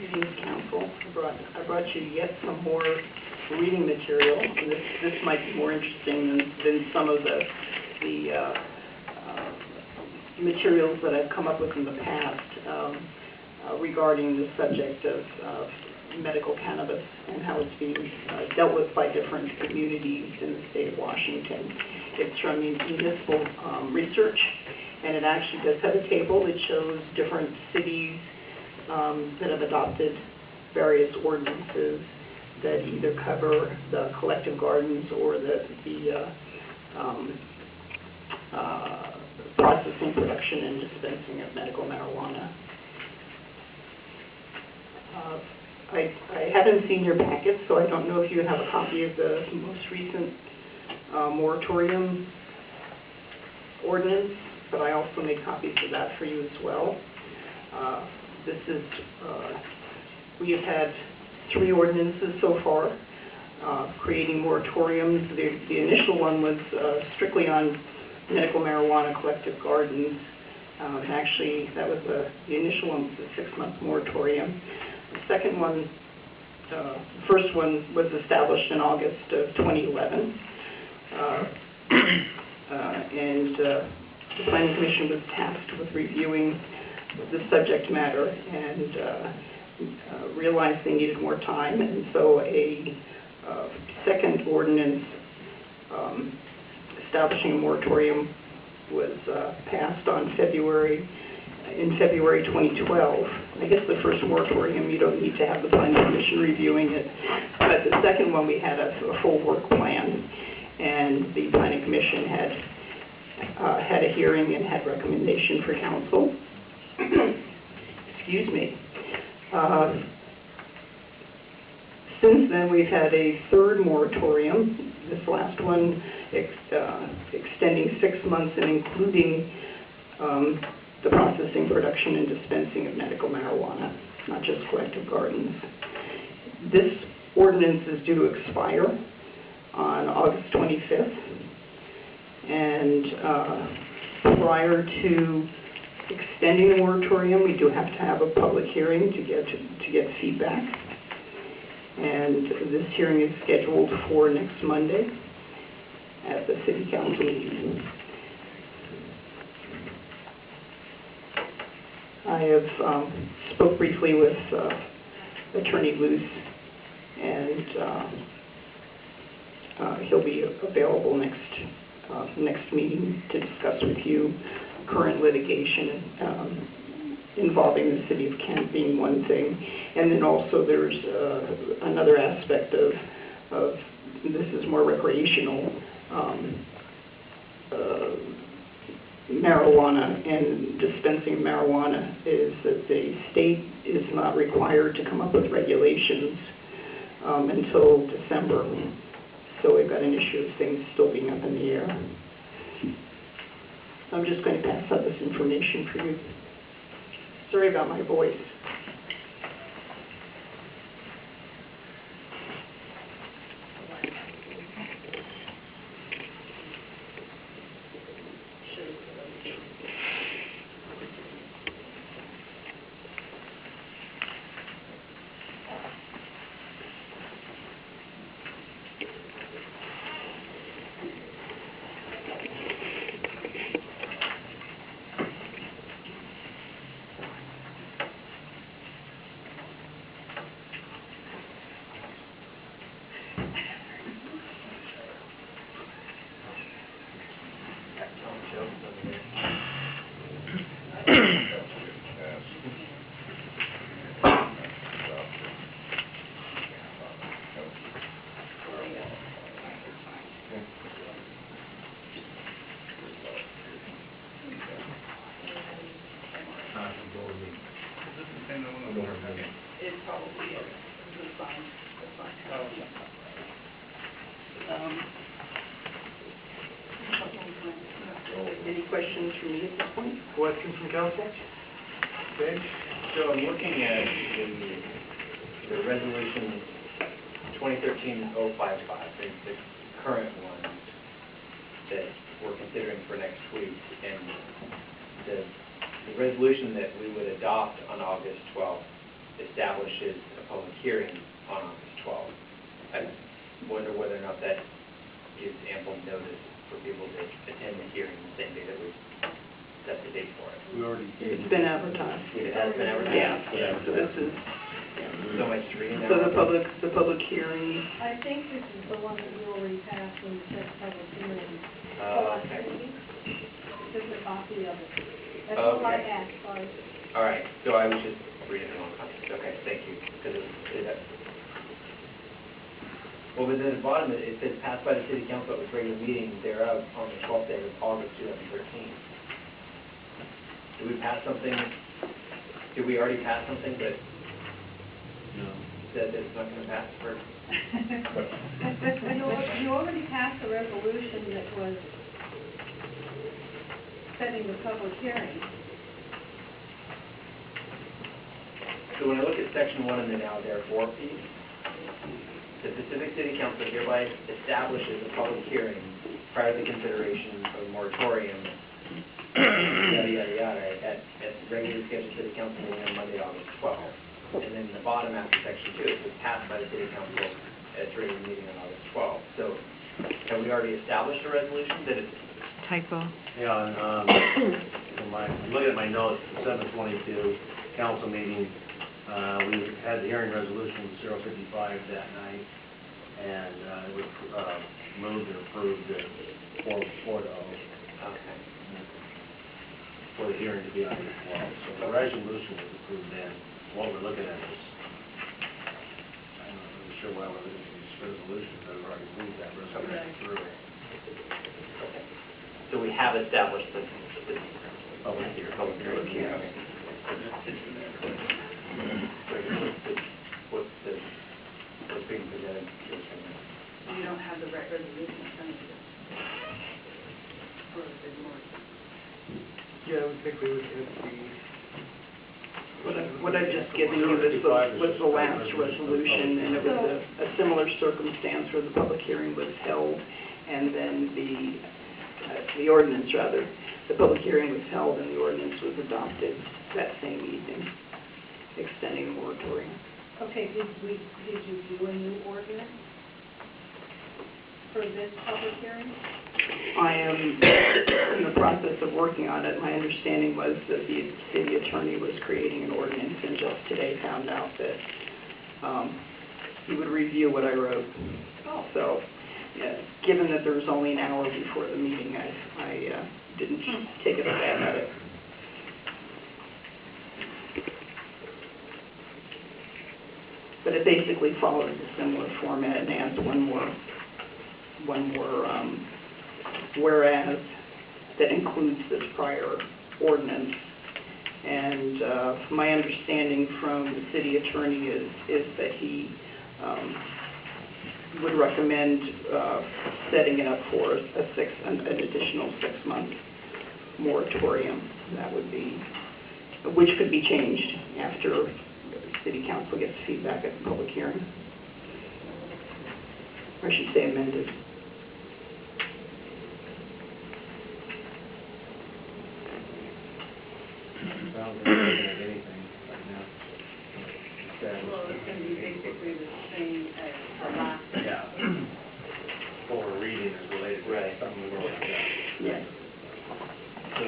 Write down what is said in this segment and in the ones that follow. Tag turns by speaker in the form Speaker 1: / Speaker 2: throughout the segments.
Speaker 1: Greetings, Council. I brought you yet some more reading material, and this might be more interesting than some of the materials that I've come up with in the past regarding the subject of medical cannabis and how it's being dealt with by different communities in the state of Washington. It's from municipal research, and it actually does have a table that shows different cities that have adopted various ordinances that either cover the collective gardens or the processing, production, and dispensing of medical marijuana. I haven't seen your packet, so I don't know if you have a copy of the most recent moratorium ordinance, but I also made copies of that for you as well. We have had 3 ordinances so far creating moratoriums. The initial one was strictly on medical marijuana collective gardens. Actually, that was the initial one was a 6-month moratorium. The second one, the first one was established in August of 2011. And the Planning Commission was tasked with reviewing the subject matter and realized they needed more time, and so a second ordinance establishing a moratorium was passed in February 2012. I guess the first moratorium, you don't need to have the Planning Commission reviewing it, but the second one we had a full work plan, and the Planning Commission had a hearing and had recommendation for council. Excuse me. Since then, we've had a third moratorium, this last one extending 6 months and including the processing, production, and dispensing of medical marijuana, not just collective gardens. This ordinance is due to expire on August 25th, and prior to extending the moratorium, we do have to have a public hearing to get feedback. And this hearing is scheduled for next Monday at the City Council meeting. I have spoke briefly with Attorney Luce, and he'll be available next meeting to discuss with you current litigation involving the city of Kent being one thing, and then also there's another aspect of this is more recreational marijuana and dispensing marijuana, is that the state is not required to come up with regulations until December. So we've got an issue of things still being up in the air. I'm just going to pass out this information for you. Sorry about my voice. It probably is. It's fine. Any questions from me at this point?
Speaker 2: Questions from council? Okay. So I'm looking at the resolution 2013-055, the current one that we're considering for next week, and the resolution that we would adopt on August 12th establishes a public hearing on August 12th. I wonder whether or not that gives ample notice for people to attend the hearing the same day that we set the date for it.
Speaker 3: We already did.
Speaker 1: It's been advertised.
Speaker 2: It has been advertised?
Speaker 1: Yeah, so this is,
Speaker 2: So much reading
Speaker 1: so
Speaker 2: now.
Speaker 1: the public hearing,
Speaker 4: I think this is the one that we already passed when we said public hearing.
Speaker 2: Okay.
Speaker 4: This is a copy of it. That's all I
Speaker 2: Okay.
Speaker 4: asked for.
Speaker 2: All right, so I was just reading the wrong context. Okay, thank you. Because well, but then at the bottom, it says passed by the city council at its regular meeting thereof on the 12th day of August 2013. Did we pass something, did we already pass something that
Speaker 3: No.
Speaker 2: said that it's not going to pass for?
Speaker 4: You already passed a resolution that was setting the public hearing.
Speaker 2: So when I look at section 1 in the now therefore piece, the Pacific City Council hereby establishes a public hearing prior to the consideration of a moratorium, yada, yada, yada, at regular scheduled city council meeting on Monday, August 12th. And then in the bottom after section 2, it says passed by the city council at its regular meeting on August 12th. So have we already established a resolution that it's
Speaker 5: Typo.
Speaker 3: Yeah, and, looking at my notes, the 7/22 council meeting, we had the hearing resolution 055 that night, and it was moved and approved at 4-0
Speaker 2: okay?
Speaker 3: for the hearing to be on the 12th. So the resolution was approved then. What we're looking at is, I'm not really sure why we're looking at these resolutions that have already moved that resolution through.
Speaker 2: Okay. So we have established the
Speaker 3: Public hearing.
Speaker 2: public hearing.
Speaker 3: Yeah.
Speaker 2: Okay. What's being presented to us right now?
Speaker 6: You don't have the right resolution in front of you. For the moratorium.
Speaker 7: Yeah, I would think we would have
Speaker 1: what I've just given you was the last resolution, and it was a similar circumstance where the public hearing was held, and then the ordinance, rather, the public hearing was held and the ordinance was adopted that same evening, extending the moratorium.
Speaker 4: Okay, did you do a new ordinance for this public hearing?
Speaker 1: I am in the process of working on it. My understanding was that the city attorney was creating an ordinance, and just today found out that he would review what I wrote.
Speaker 4: Oh.
Speaker 1: So, yeah, given that there was only an hour before the meeting, I didn't take a stab at it. But it basically follows a similar format and adds one more whereas that includes this prior ordinance. And my understanding from the city attorney is that he would recommend setting it up for an additional 6-month moratorium. That would be, which could be changed after city council gets feedback at the public hearing. Or I should say amended.
Speaker 3: Sounds like we're looking at anything right now.
Speaker 6: Well, it's going to be basically the same as the last.
Speaker 3: Yeah. What we're reading is related to
Speaker 2: Right.
Speaker 3: something we've already done.
Speaker 1: Yes.
Speaker 2: So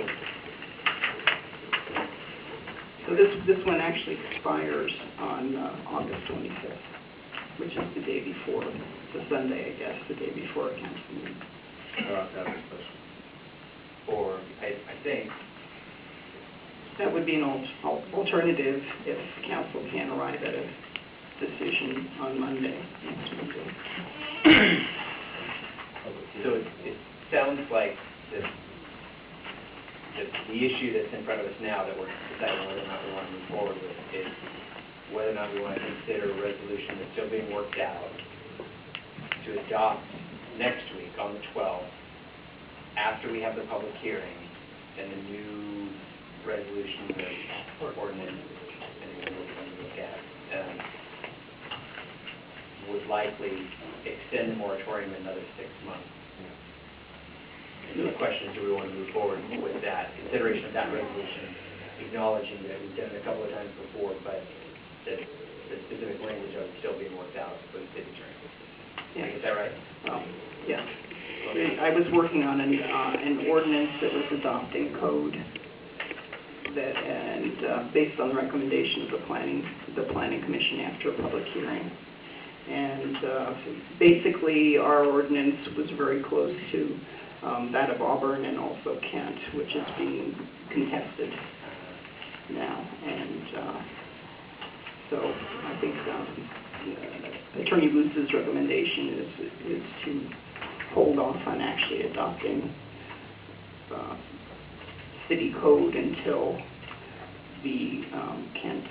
Speaker 1: So this one actually expires on August 25th, which is the day before, the Sunday, I guess, the day before a council meeting.
Speaker 3: That was special.
Speaker 2: or I think,
Speaker 1: That would be an alternative if council can arrive at a decision on Monday, next Monday.
Speaker 2: so it sounds like the issue that's in front of us now that we're deciding whether or not we want to move forward with is whether or not we want to consider a resolution that's still being worked out to adopt next week on the 12th, after we have the public hearing and the new resolution or ordinance, and we're going to look at, would likely extend the moratorium another 6 months. And so the question is, do we want to move forward with that, consideration of that resolution, acknowledging that we've done it a couple of times before, but that the specific language of still being worked out for the city attorney.
Speaker 1: Yeah.
Speaker 2: Is that right?
Speaker 1: Yeah. I was working on an ordinance that was adopting code that, and based on the recommendation of the planning commission after a public hearing. And basically, our ordinance was very close to that of Auburn and also Kent, which is being contested now. And so I think Attorney Luce's recommendation is to hold off on actually adopting city code until the Kent,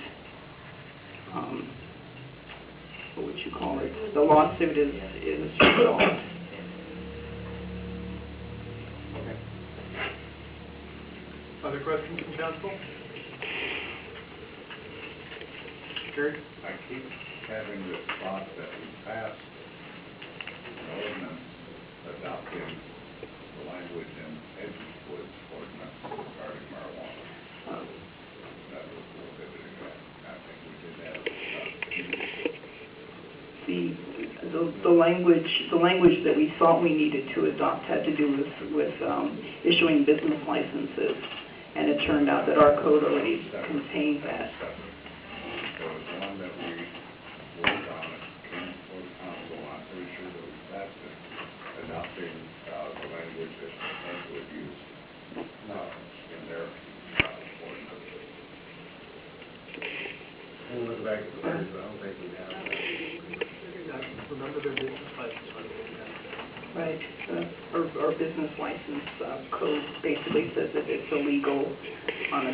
Speaker 1: what would you call it? The lawsuit is resolved.
Speaker 2: Okay.
Speaker 7: Other questions from council? Gary?
Speaker 5: I keep having this thought that we passed an ordinance adopting the language in Edgewood's ordinance regarding marijuana. That was prohibiting that. I think we did that.
Speaker 1: The language that we thought we needed to adopt had to do with issuing business licenses, and it turned out that our code already contained that.
Speaker 5: There was one that we worked on, it came before the council, I'm pretty sure that we passed it, adopting the language that Edgewood used in their ordinance.
Speaker 3: We'll look back at the records, but I don't think we have that.
Speaker 7: Remember their business license when we did that.
Speaker 1: Right. Our business license code basically says that it's illegal on a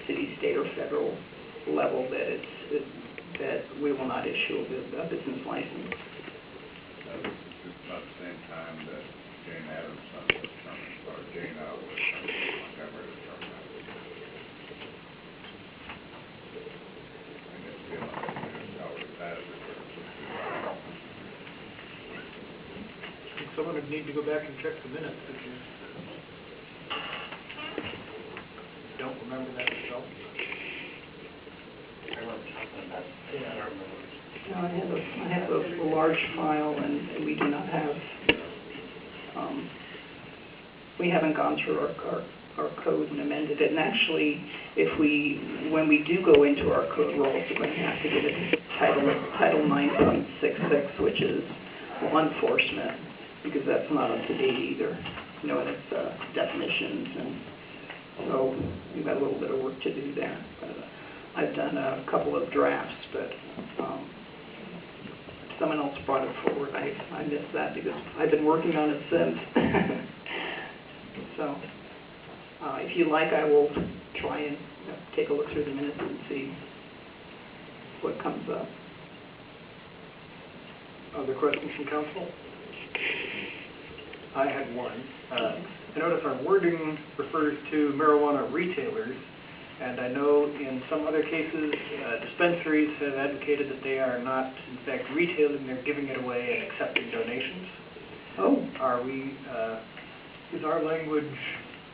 Speaker 1: city, state, or federal level that we will not issue a business license.
Speaker 5: That was just about the same time that Jane Adamson was coming, or Jane was coming, Montgomery was coming. I guess we already passed it.
Speaker 7: Someone would need to go back and check the minutes if you don't remember that yourself.
Speaker 2: I remember talking about it. I don't remember.
Speaker 1: No, I have a large file, and we do not have, we haven't gone through our code and amended it. And actually, when we do go into our code, we're also going to have to get a Title 9.66, which is law enforcement, because that's not up to date either. You know, and it's definitions, and so we've got a little bit of work to do there. But I've done a couple of drafts, but someone else brought it forward. I missed that because I've been working on it since. So if you like, I will try and take a look through the minutes and see what comes up.
Speaker 7: Other questions from council? I had one. I notice our wording refers to marijuana retailers, and I know in some other cases, dispensaries have advocated that they are not, in fact, retailing, they're giving it away and accepting donations.
Speaker 1: Oh.
Speaker 7: Are we, is our language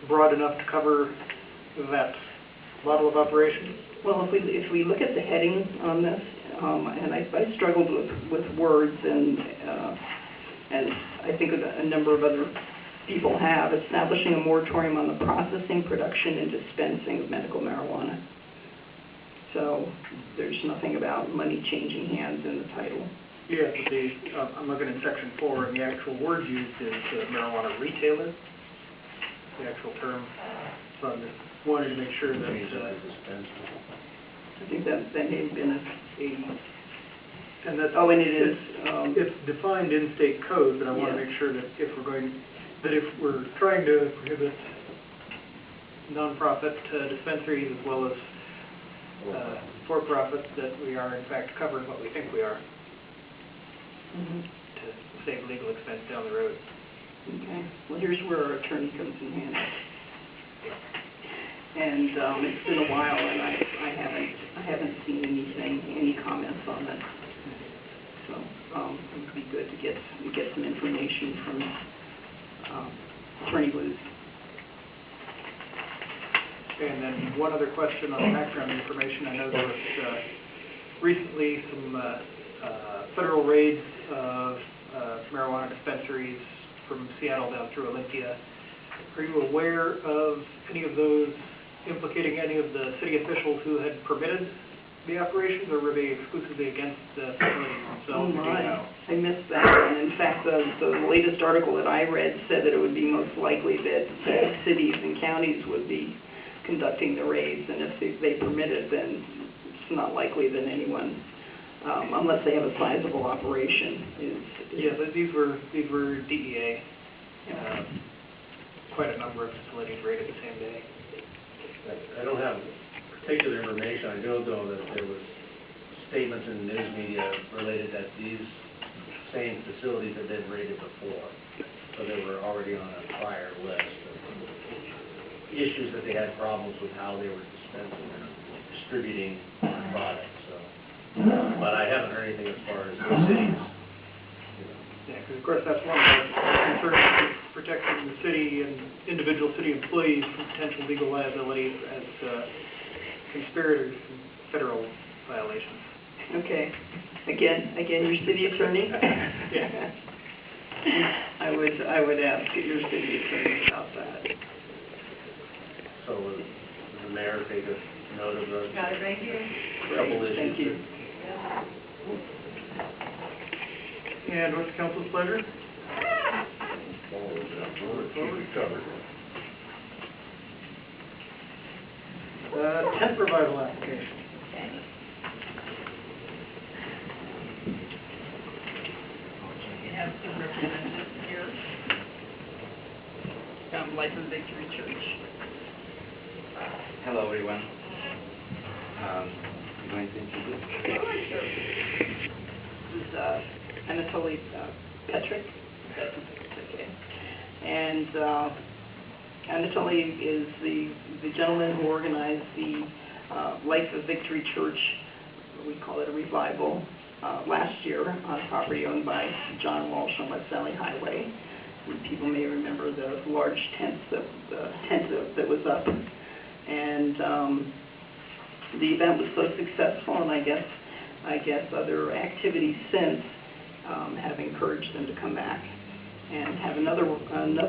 Speaker 7: broad enough to cover that model of operation?
Speaker 1: Well, if we look at the heading on this, and I struggled with words, and I think a number of other people have, establishing a moratorium on the processing, production, and dispensing of medical marijuana. So there's nothing about money changing hands in the title.
Speaker 7: Yeah, but I'm looking at section 4, and the actual word used is marijuana retailer, the actual term. So I just wanted to make sure that
Speaker 1: I think that may have been
Speaker 7: and that's,
Speaker 1: oh, and it is.
Speaker 7: It's defined in state code, but I want to make sure that if we're trying to prohibit nonprofit dispensaries as well as for-profits, that we are in fact covering what we think we are to save legal expense down the road.
Speaker 1: Okay. Well, here's where our attorney comes in handy. And it's been a while, and I haven't seen any comments on it. So it would be good to get some information from Attorney Luce.
Speaker 7: And then one other question on background information. I know there was recently some federal raids of marijuana dispensaries from Seattle down through Olympia. Are you aware of any of those implicating any of the city officials who had permitted the operations, or were they exclusively against the facilities
Speaker 1: Oh
Speaker 7: themselves? Do you
Speaker 1: my,
Speaker 7: know?
Speaker 1: I missed that one. In fact, the latest article that I read said that it would be most likely that cities and counties would be conducting the raids, and if they permit it, then it's not likely that anyone, unless they have a sizable operation, is.
Speaker 7: Yeah, but these were DEA. Quite a number of facilities raided the same day.
Speaker 3: I don't have particular information. I do know that there was statements in the news media related that these same facilities had been raided before. So they were already on a prior list of issues that they had problems with how they were dispensing or distributing products. So, but I haven't heard anything as far as the cities.
Speaker 7: Yeah, because of course that's one of our concerns, protecting the city and individual city employees from potential legal liability as conspirators in federal violations.
Speaker 1: Okay. Again, your city attorney?
Speaker 7: Yeah.
Speaker 1: I would ask your city attorney about that.
Speaker 3: So will the mayor take a note of the
Speaker 6: Got it right here.
Speaker 3: couple issues?
Speaker 1: Thank you.
Speaker 7: And what's the council's pleasure? Tent revival application.
Speaker 1: You have some representatives here from Life of Victory Church.
Speaker 8: Hello, everyone. I'm going to introduce.
Speaker 1: This is Anatoly Petrick. Okay. And Anatoly is the gentleman who organized the Life of Victory Church, we call it a revival, last year on property owned by John Walsh on West Valley Highway. And people may remember the large tent that was up. And the event was so successful, and I guess other activities since have encouraged them to come back and have another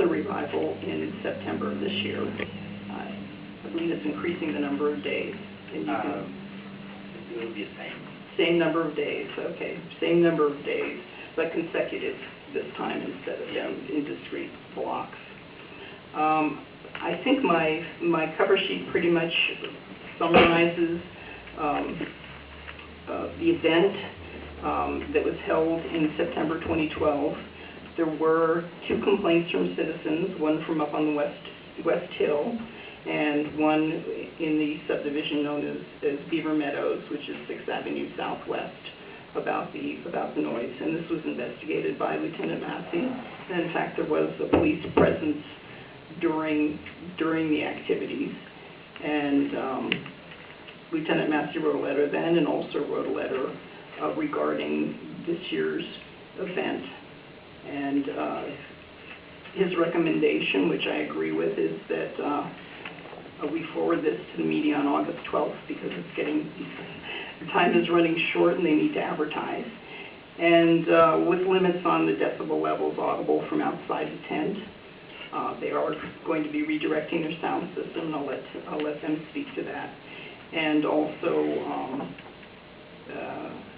Speaker 1: revival in September of this year. I believe it's increasing the number of days. And you can,
Speaker 8: It will be the same.
Speaker 1: same number of days, okay, same number of days, but consecutive this time instead of in discrete blocks. I think my cover sheet pretty much summarizes the event that was held in September 2012. There were 2 complaints from citizens, one from up on the West Hill, and one in the subdivision known as Beaver Meadows, which is 6th Avenue Southwest, about the noise. And this was investigated by Lieutenant Massey. And in fact, there was a police presence during the activities. And Lieutenant Massey wrote a letter then, and also wrote a letter regarding this year's event. And his recommendation, which I agree with, is that we forward this to the media on August 12th because the time is running short and they need to advertise. And with limits on the decibel levels audible from outside the tent, they are going to be redirecting their sound system, and I'll let them speak to that. And also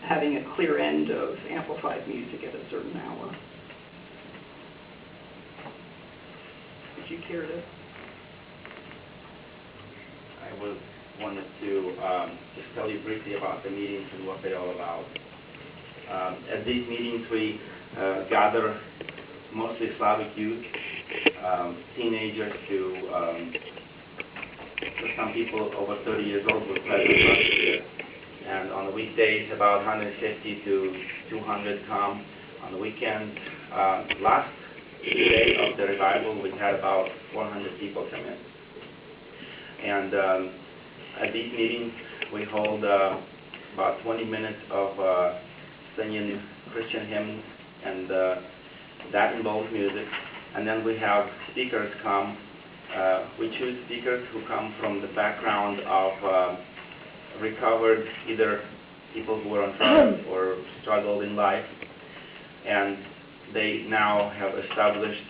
Speaker 1: having a clear end of amplified music at a certain hour. Would you care to?
Speaker 8: I wanted to just tell you briefly about the meetings and what they're all about. At these meetings, we gather mostly Slavic youth, teenagers to some people over 30 years old were present last year. And on the weekdays, about 150 to 200 come. On the weekends, last day of the revival, we had about 400 people come in. And at these meetings, we hold about 20 minutes of singing Christian hymns, and that involves music. And then we have speakers come. We choose speakers who come from the background of recovered either people who were on drugs or struggled in life. And they now have established,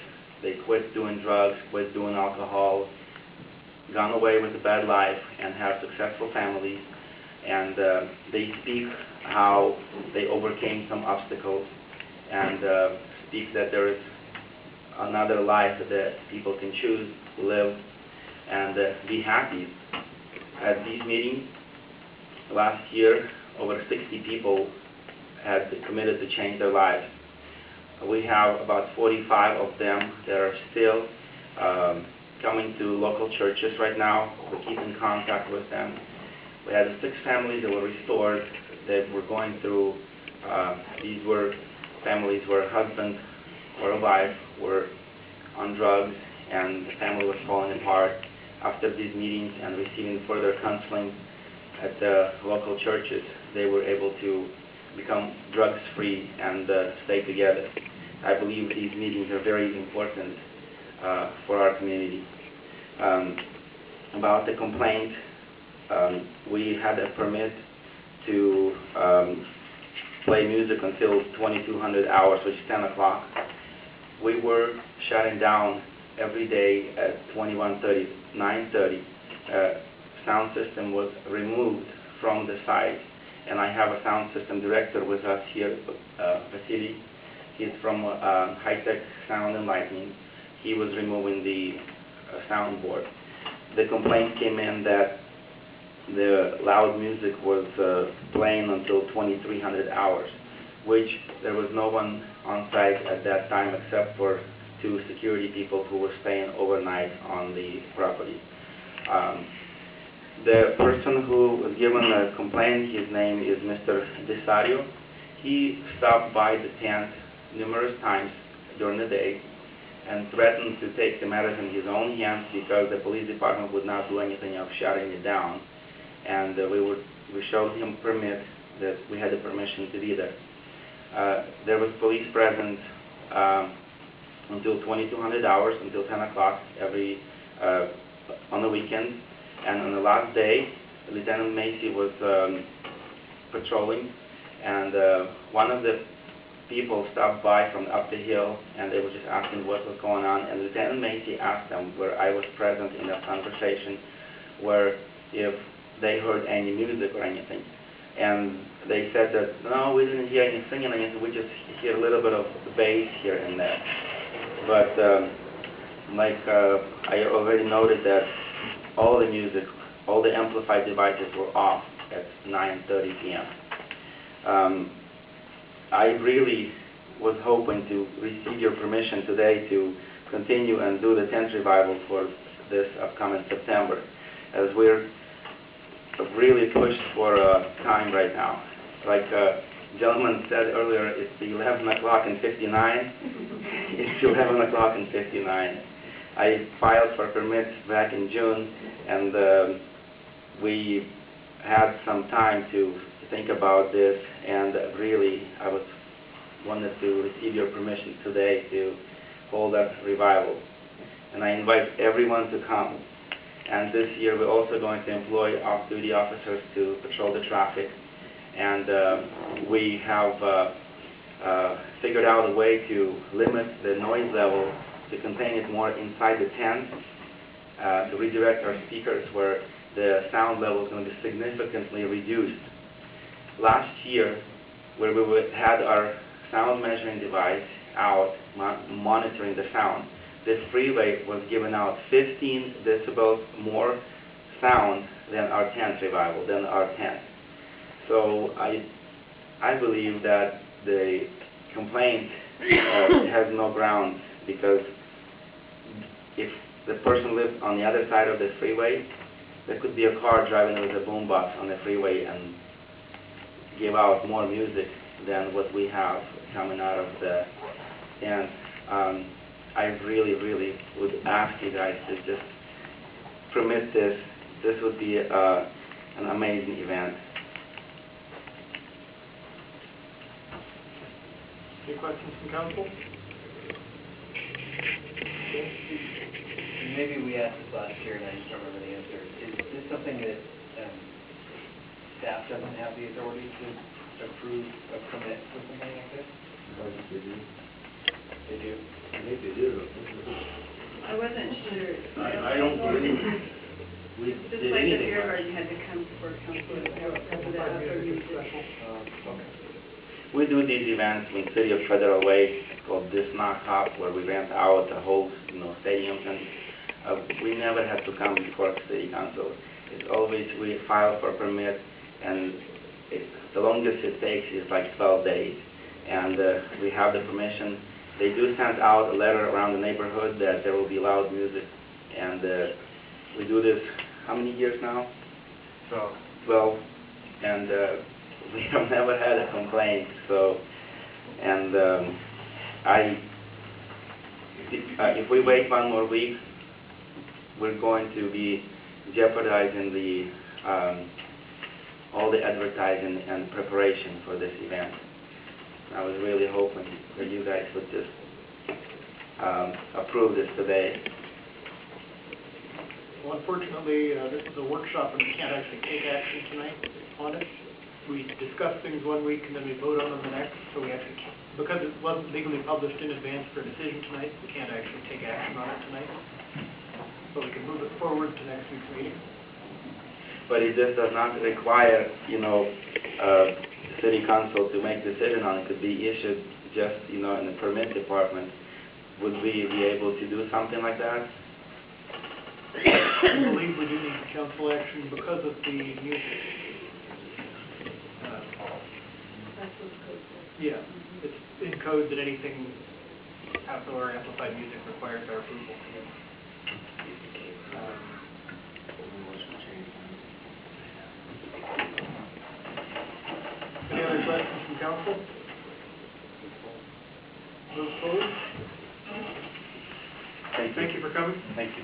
Speaker 8: they quit doing drugs, quit doing alcohol, gone away with a bad life, and have successful families. And they speak how they overcame some obstacles, and speak that there is another life that people can choose, live, and be happy. At these meetings, last year, over 60 people had committed to change their lives. We have about 45 of them that are still coming to local churches right now. We keep in contact with them. We had 6 families that were restored that were going through, these were families where a husband or a wife were on drugs and the family was falling apart. After these meetings and receiving further counseling at the local churches, they were able to become drugs-free and stay together. I believe these meetings are very important for our community. About the complaint, we had a permit to play music until 2200 hours, which is 10 o'clock. We were shutting down every day at 21:30, 9:30. Sound system was removed from the site, and I have a sound system director with us here, Vasily. He's from High Tech Sound and Lighting. He was removing the soundboard. The complaint came in that the loud music was playing until 2300 hours, which there was no one on site at that time except for 2 security people who were staying overnight on the property. The person who was given a complaint, his name is Mr. Desario. He stopped by the tent numerous times during the day and threatened to take the matters in his own hands because the police department would not do anything of shutting it down. And we showed him permit that we had the permission to be there. There was police present until 2200 hours, until 10 o'clock every on the weekend. And on the last day, Lieutenant Macy was patrolling, and one of the people stopped by from up the hill, and they were just asking what was going on. And Lieutenant Macy asked them, where I was present in that conversation, where if they heard any music or anything. And they said that, no, we didn't hear any singing or anything, we just hear a little bit of bass here and there. But like I already noted that all the music, all the amplified devices were off at 9:30 p.m. I really was hoping to receive your permission today to continue and do the tent revival for this upcoming September, as we're really pushed for time right now. Like a gentleman said earlier, it's 11 o'clock and 59. It's 11 o'clock and 59. I filed for permits back in June, and we had some time to think about this, and really I wanted to receive your permission today to hold that revival. And I invite everyone to come. And this year we're also going to employ off-duty officers to patrol the traffic. And we have figured out a way to limit the noise level, to contain it more inside the tent, to redirect our speakers where the sound level is going to be significantly reduced. Last year, where we had our sound measuring device out monitoring the sound, the freeway was giving out 15 decibels more sound than our tent revival, than our tent. So I believe that the complaint has no ground, because if the person lives on the other side of the freeway, there could be a car driving with a boombox on the freeway and give out more music than what we have coming out of the tent. I really, really would ask you guys to just permit this. This would be an amazing event.
Speaker 7: Any questions from council?
Speaker 2: Maybe we asked this last year and I just don't remember the answer. Is this something that staff doesn't have the authority to approve a permit for something like this?
Speaker 3: They do.
Speaker 2: They do.
Speaker 3: I think they do.
Speaker 6: I wasn't sure.
Speaker 3: I don't believe we
Speaker 6: Just
Speaker 3: did
Speaker 6: like the
Speaker 3: anything.
Speaker 6: beer garden had to come before council, because of that other reason.
Speaker 2: Okay.
Speaker 8: We do these events in City of Federal Way called This Knock Up, where we rent out the whole, stadiums, and we never had to come before City Council. It's always we file for permit, and the longest it takes is like 12 days. And we have the permission. They do send out a letter around the neighborhood that there will be loud music, and we do this how many years now? 12. And we have never had a complaint. So, and if we wait one more week, we're going to be jeopardizing the all the advertising and preparation for this event. I was really hoping that you guys would just approve this today.
Speaker 7: Well, unfortunately, this is a workshop and we can't actually take action tonight on it. We discuss things one week and then we vote on them the next, so we actually can't, because it wasn't legally published in advance for a decision tonight, we can't actually take action on it tonight. But we can move it forward to next week's meeting.
Speaker 8: But it just does not require, City Council to make decision on it. Could be issued just, in the permit department. Would we be able to do something like that?
Speaker 7: I believe we do need council action because of the music.
Speaker 4: That's what the code says.
Speaker 7: Yeah, it's in code that anything outdoor amplified music requires our approval. Any other questions from council? Move forward. Thank you for coming.
Speaker 8: Thank you.